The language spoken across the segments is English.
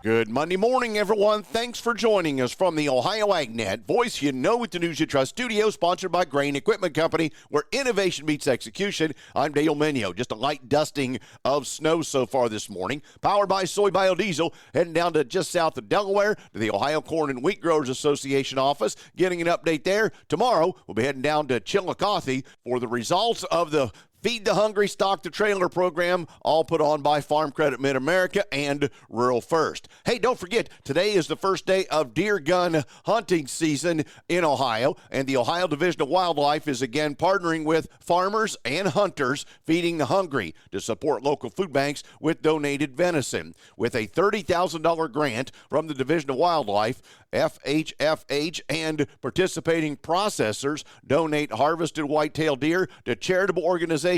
Good Monday morning, everyone. Thanks for joining us from the Ohio AgNet, voice you know with the News You Trust studio, sponsored by Grain Equipment Company, where innovation meets execution. I'm Dale Minio. Just a light dusting of snow so far this morning, powered by soy biodiesel, heading down to just south of Delaware to the Ohio Corn and Wheat Growers Association office, getting an update there. Tomorrow, we'll be heading down to Chillicothe for the results of the Feed the Hungry, Stock the Trailer program, all put on by Farm Credit Mid-America and Rural First. Hey, don't forget, today is the first day of deer gun hunting season in Ohio, and the Ohio Division of Wildlife is again partnering with farmers and hunters feeding the hungry to support local food banks with donated venison. With a $30,000 grant from the Division of Wildlife, FHFH and participating processors donate harvested whitetail deer to charitable organizations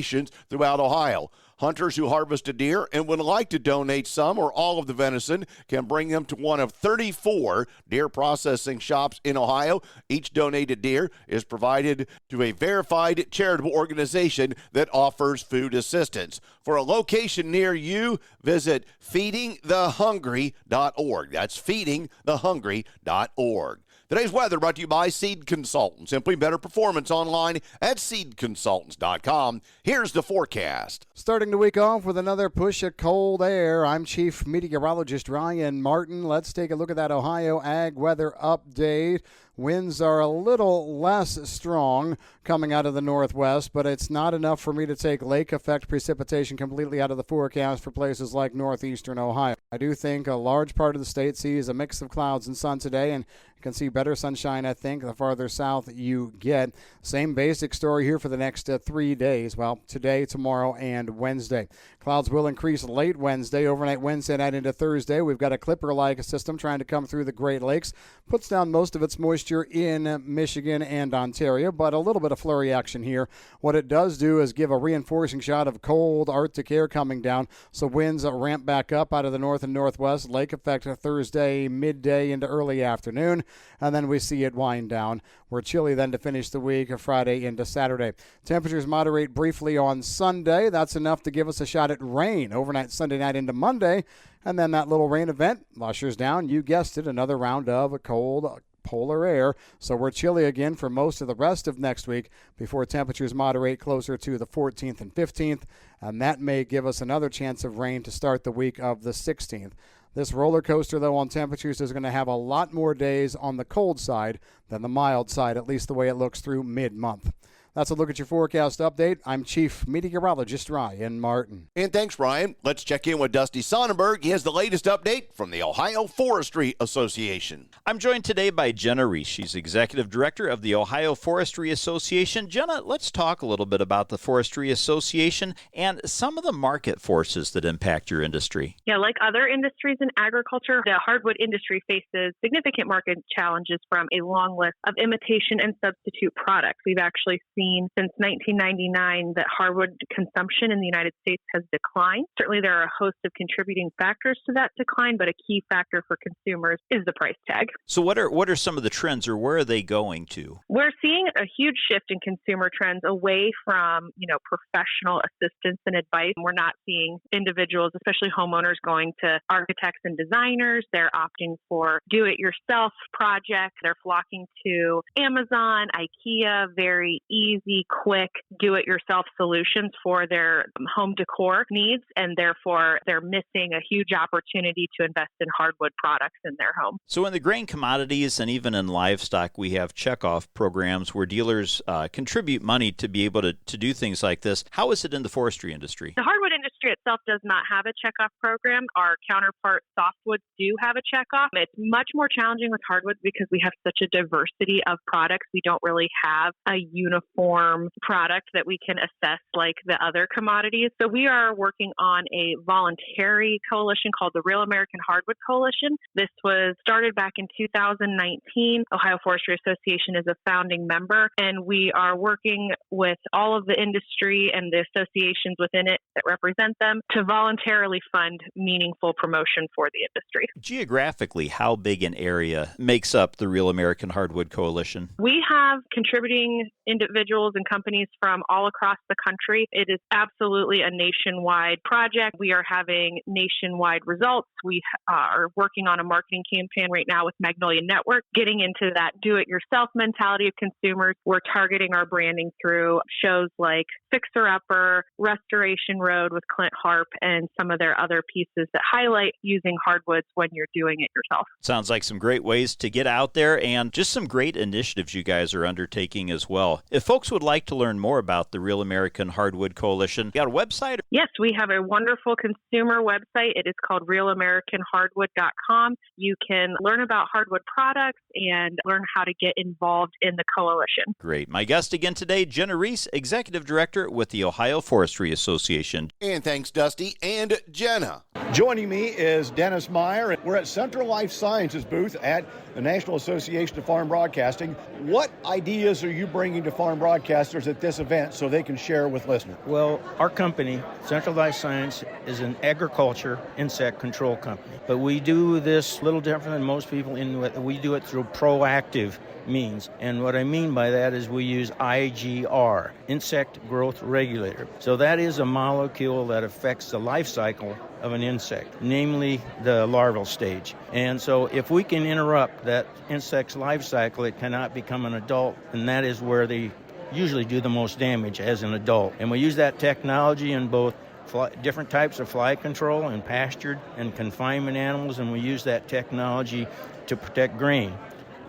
throughout Ohio. Hunters who harvested deer and would like to donate some or all of the venison can bring them to one of 34 deer processing shops in Ohio. Each donated deer is provided to a verified charitable organization that offers food assistance. For a location near you, visit feedingthehungry.org. That's feedingthehungry.org. Today's weather brought to you by Seed Consultants. Simply better performance online at seedconsultants.com. Here's the forecast. Starting the week off with another push of cold air. I'm Chief Meteorologist Ryan Martin. Let's take a look at that Ohio Ag weather update. Winds are a little less strong coming out of the northwest, but it's not enough for me to take lake effect precipitation completely out of the forecast for places like northeastern Ohio. I do think a large part of the state sees a mix of clouds and sun today, and you can see better sunshine, I think, the farther south you get. Same basic story here for the next 3 days. Well, today, tomorrow, and Wednesday. Clouds will increase late Wednesday, overnight Wednesday night into Thursday. We've got a Clipper-like system trying to come through the Great Lakes. Puts down most of its moisture in Michigan and Ontario, but a little bit of flurry action here. What it does do is give a reinforcing shot of cold Arctic air coming down, so winds ramp back up out of the north and northwest. Lake effect Thursday midday into early afternoon, and then we see it wind down. We're chilly then to finish the week, Friday into Saturday. Temperatures moderate briefly on Sunday. That's enough to give us a shot at rain overnight Sunday night into Monday, and then that little rain event ushers down, you guessed it, another round of cold polar air. So we're chilly again for most of the rest of next week before temperatures moderate closer to the 14th and 15th, and that may give us another chance of rain to start the week of the 16th. This roller coaster, though, on temperatures is going to have a lot more days on the cold side than the mild side, at least the way it looks through mid-month. That's a look at your forecast update. I'm Chief Meteorologist Ryan Martin. And thanks, Ryan. Let's check in with Dusty Sonnenberg. He has the latest update from the Ohio Forestry Association. I'm joined today by Jenna Reese. She's Executive Director of the Ohio Forestry Association. Jenna, let's talk a little bit about the Forestry Association and some of the market forces that impact your industry. Yeah, like other industries in agriculture, the hardwood industry faces significant market challenges from a long list of imitation and substitute products. We've actually seen since 1999 that hardwood consumption in the United States has declined. Certainly there are a host of contributing factors to that decline, but a key factor for consumers is the price tag. So what are some of the trends, or where are they going to? We're seeing a huge shift in consumer trends away from, professional assistance and advice. We're not seeing individuals, especially homeowners, going to architects and designers. They're opting for do-it-yourself projects. They're flocking to Amazon, IKEA, very easy, quick, do-it-yourself solutions for their home decor needs, and therefore they're missing a huge opportunity to invest in hardwood products in their home. So in the grain commodities and even in livestock, we have checkoff programs where dealers contribute money to be able to do things like this. How is it in the forestry industry? The hardwood industry itself does not have a checkoff program. Our counterpart softwoods do have a checkoff. It's much more challenging with hardwoods because we have such a diversity of products. We don't really have a uniform product that we can assess like the other commodities. So we are working on a voluntary coalition called the Real American Hardwood Coalition. This was started back in 2019. Ohio Forestry Association is a founding member, and we are working with all of the industry and the associations within it that represent represent them to voluntarily fund meaningful promotion for the industry. Geographically, how big an area makes up the Real American Hardwood Coalition? We have contributing individuals and companies from all across the country. It is absolutely a nationwide project. We are having nationwide results. We are working on a marketing campaign right now with Magnolia Network, getting into that do-it-yourself mentality of consumers. We're targeting our branding through shows like Fixer Upper, Restoration Road with Clint Harp, and some of their other pieces that highlight using hardwoods when you're doing it yourself. Sounds like some great ways to get out there and just some great initiatives you guys are undertaking as well. If folks would like to learn more about the Real American Hardwood Coalition, you got a website? Yes, we have a wonderful consumer website. It is called realamericanhardwood.com. You can learn about hardwood products and learn how to get involved in the coalition. Great. My guest again today, Jenna Reese, Executive Director with the Ohio Forestry Association. And thanks, Dusty and Jenna. Joining me is Dennis Meyer. We're at Central Life Sciences booth at the National Association of Farm Broadcasting. What ideas are you bringing to farm broadcasters at this event so they can share with listeners? Well, our company, Central Life Science, is an agriculture insect control company. But we do this a little different than most people in that we do it through proactive means. And what I mean by that is we use IGR, insect growth regulator. So that is a molecule that affects the life cycle of an insect, namely the larval stage. And so if we can interrupt that insect's life cycle, it cannot become an adult, and that is where they usually do the most damage as an adult. And we use that technology in both different types of fly control and pastured and confinement animals, and we use that technology to protect grain.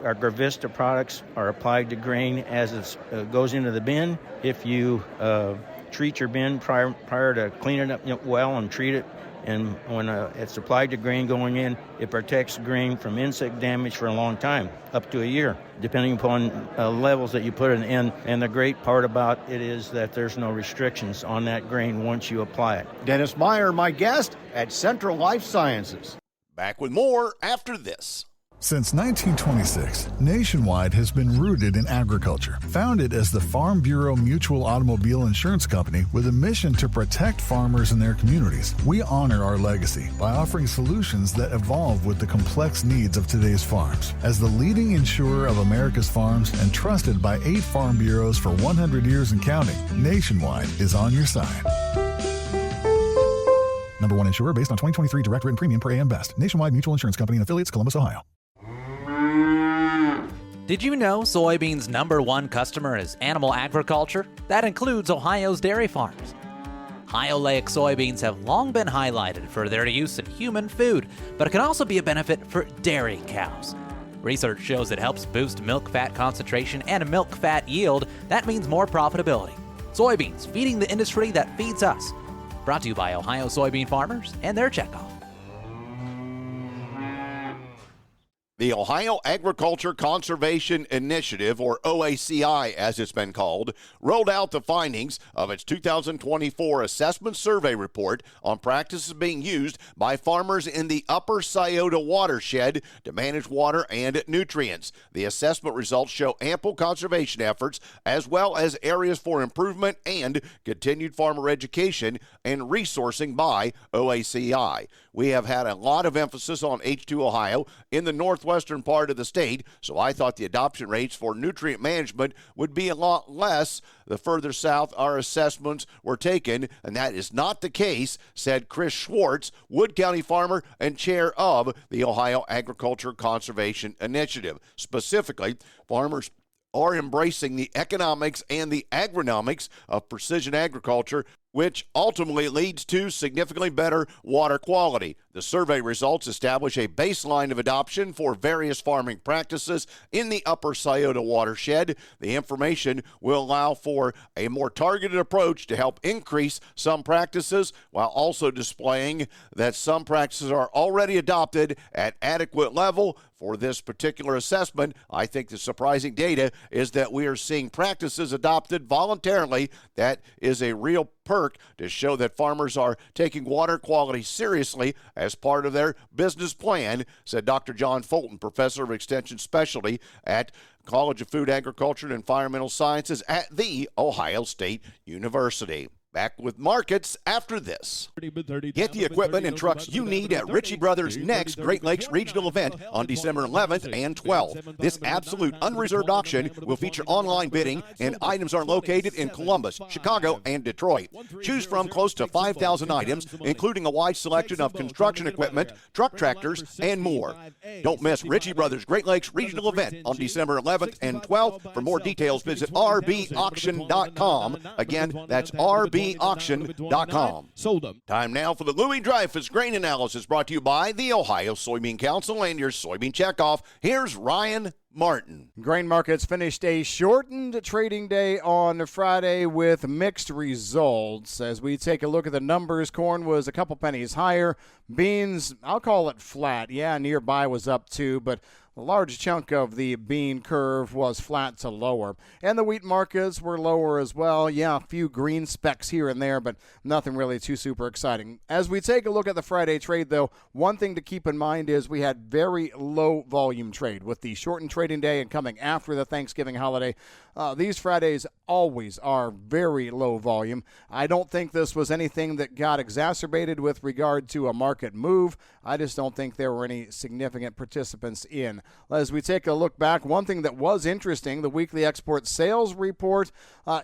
Our Gravista products are applied to grain as it goes into the bin. If you treat your bin prior to cleaning it up well and treat it, and when it's applied to grain going in, it protects grain from insect damage for a long time, up to a year, depending upon levels that you put it in. And the great part about it is that there's no restrictions on that grain once you apply it. Dennis Meyer, my guest at Central Life Sciences. Back with more after this. Since 1926, Nationwide has been rooted in agriculture. Founded as the Farm Bureau Mutual Automobile Insurance Company with a mission to protect farmers and their communities, we honor our legacy by offering solutions that evolve with the complex needs of today's farms. As the leading insurer of America's farms and trusted by 8 farm bureaus for 100 years and counting, Nationwide is on your side. Number 1 insurer based on 2023 direct written premium per AM Best. Nationwide Mutual Insurance Company and affiliates, Columbus, Ohio. Did you know soybeans' number 1 customer is animal agriculture? That includes Ohio's dairy farms. High oleic soybeans have long been highlighted for their use in human food, but it can also be a benefit for dairy cows. Research shows it helps boost milk fat concentration and milk fat yield. That means more profitability. Soybeans, feeding the industry that feeds us. Brought to you by Ohio soybean farmers and their checkoff. The Ohio Agriculture Conservation Initiative, or OACI as it's been called, rolled out the findings of its 2024 Assessment Survey Report on practices being used by farmers in the Upper Scioto watershed to manage water and nutrients. The assessment results show ample conservation efforts as well as areas for improvement and continued farmer education and resourcing by OACI. We have had a lot of emphasis on H2 Ohio in the northwestern part of the state, so I thought the adoption rates for nutrient management would be a lot less the further south our assessments were taken, and that is not the case, said Chris Schwartz, Wood County farmer and chair of the Ohio Agriculture Conservation Initiative. Specifically, farmers are embracing the economics and the agronomics of precision agriculture, which ultimately leads to significantly better water quality. The survey results establish a baseline of adoption for various farming practices in the Upper Scioto watershed. The information will allow for a more targeted approach to help increase some practices, while also displaying that some practices are already adopted at adequate level. For this particular assessment, I think the surprising data is that we are seeing practices adopted voluntarily. That is a real perk to show that farmers are taking water quality seriously as part of their business plan, said Dr. John Fulton, professor of extension specialty at College of Food, Agriculture, and Environmental Sciences at The Ohio State University. Back with markets after this. Get the equipment and trucks you need at Ritchie Brothers' next Great Lakes Regional event on December 11th and 12th. This absolute unreserved auction will feature online bidding, and items are located in Columbus, Chicago, and Detroit. Choose from close to 5,000 items, including a wide selection of construction equipment, truck tractors, and more. Don't miss Ritchie Brothers' Great Lakes Regional event on December 11th and 12th. For more details, visit rbauction.com. Again, that's rbauction.com. Sold them. Time now for the Louis Dreyfus Grain Analysis, brought to you by the Ohio Soybean Council and your soybean checkoff. Here's Ryan Martin. Grain markets finished a shortened trading day on Friday with mixed results. As we take a look at the numbers, corn was a couple pennies higher. Beans, I'll call it flat. Yeah, nearby was up too, but a large chunk of the bean curve was flat to lower. And the wheat markets were lower as well. Yeah, a few green specks here and there, but nothing really too super exciting. As we take a look at the Friday trade, though, one thing to keep in mind is we had very low volume trade with the shortened trading day and coming after the Thanksgiving holiday. These Fridays always are very low volume. I don't think this was anything that got exacerbated with regard to a market move. I just don't think there were any significant participants in. As we take a look back, one thing that was interesting, the weekly export sales report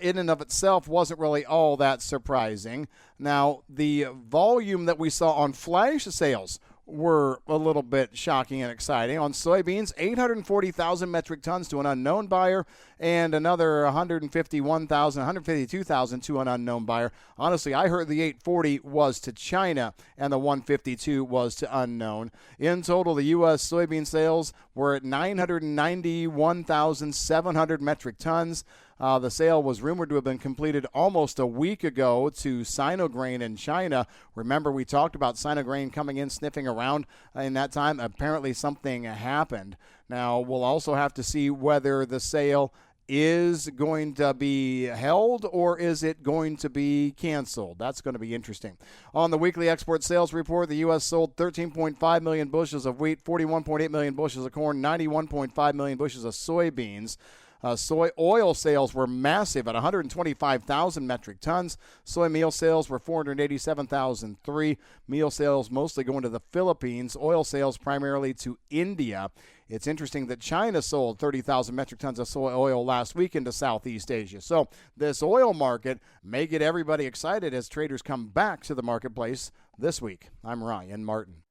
in and of itself wasn't really all that surprising. Now, the volume that we saw on flash sales were a little bit shocking and exciting. On soybeans, 840,000 metric tons to an unknown buyer and another 152,000 to an unknown buyer. Honestly, I heard the 840 was to China and the 152 was to unknown. In total, the U.S. soybean sales were at 991,700 metric tons. The sale was rumored to have been completed almost a week ago to Sinograin in China. Remember, we talked about Sinograin coming in, sniffing around in that time. Apparently, something happened. Now, we'll also have to see whether the sale is going to be held or is it going to be canceled. That's going to be interesting. On the weekly export sales report, the U.S. sold 13.5 million bushels of wheat, 41.8 million bushels of corn, 91.5 million bushels of soybeans. Soy oil sales were massive at 125,000 metric tons. Soy meal sales were 487,003. Meal sales mostly going to the Philippines. Oil sales primarily to India. It's interesting that China sold 30,000 metric tons of soy oil last week into Southeast Asia. So this oil market may get everybody excited as traders come back to the marketplace this week. I'm Ryan Martin.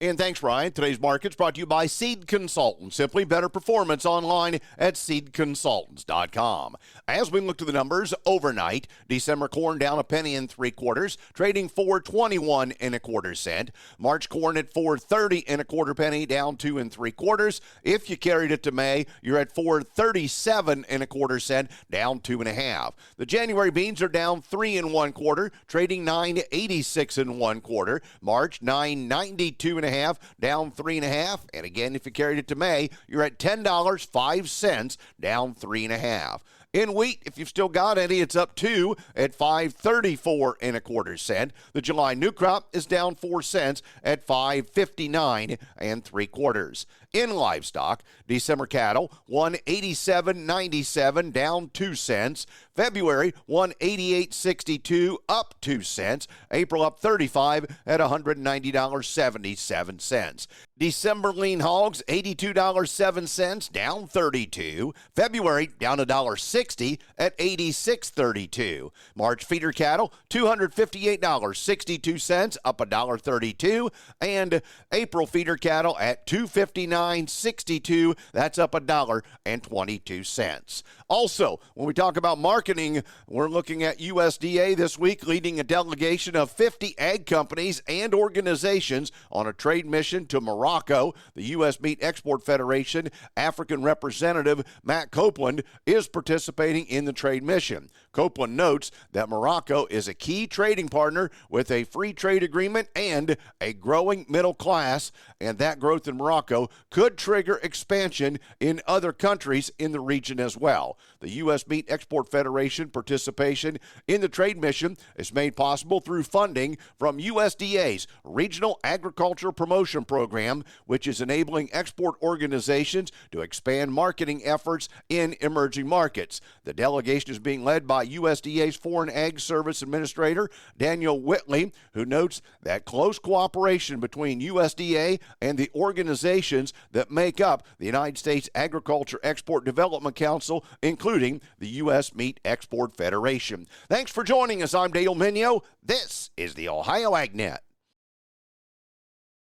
And thanks, Ryan. Today's market's brought to you by Seed Consultants. Simply better performance online at seedconsultants.com. As we look to the numbers overnight, December corn down a penny and 3/4, trading $4.21 1/4. March corn at $4.30 1/4 penny, down 2 3/4. If you carried it to May, you're at $4.37 1/4, down 2 1/2. The January beans are down 3 1/4, trading $9.86 1/4. March $9.92 1/2, down 3 1/2. And again, if you carried it to May, you're at $10.05, down 3 1/2. In wheat, if you've still got any, it's up 2 at $5.34 1/4. The July new crop is down 4 cents at $5.59 3/4. In livestock, December cattle, $187.97, down 2 cents. February, $188.62, up 2 cents. April up 35 at $190.77. December lean hogs, $82.07, down 32. February, down $1.60 at $86.32. March feeder cattle, $258.62, up $1.32. And April feeder cattle at $259.62, that's up $1.22. Also, when we talk about marketing, we're looking at USDA this week leading a delegation of 50 ag companies and organizations on a trade mission to Morocco. The U.S. Meat Export Federation African representative Matt Copeland is participating in the trade mission. Copeland notes that Morocco is a key trading partner with a free trade agreement and a growing middle class, and that growth in Morocco could trigger expansion in other countries in the region as well. The U.S. Meat Export Federation participation in the trade mission is made possible through funding from USDA's Regional Agriculture Promotion Program, which is enabling export organizations to expand marketing efforts in emerging markets. The delegation is being led by by USDA's Foreign Ag Service Administrator, Daniel Whitley, who notes that close cooperation between USDA and the organizations that make up the United States Agriculture Export Development Council, including the U.S. Meat Export Federation. Thanks for joining us. I'm Dale Minio. This is the Ohio AgNet.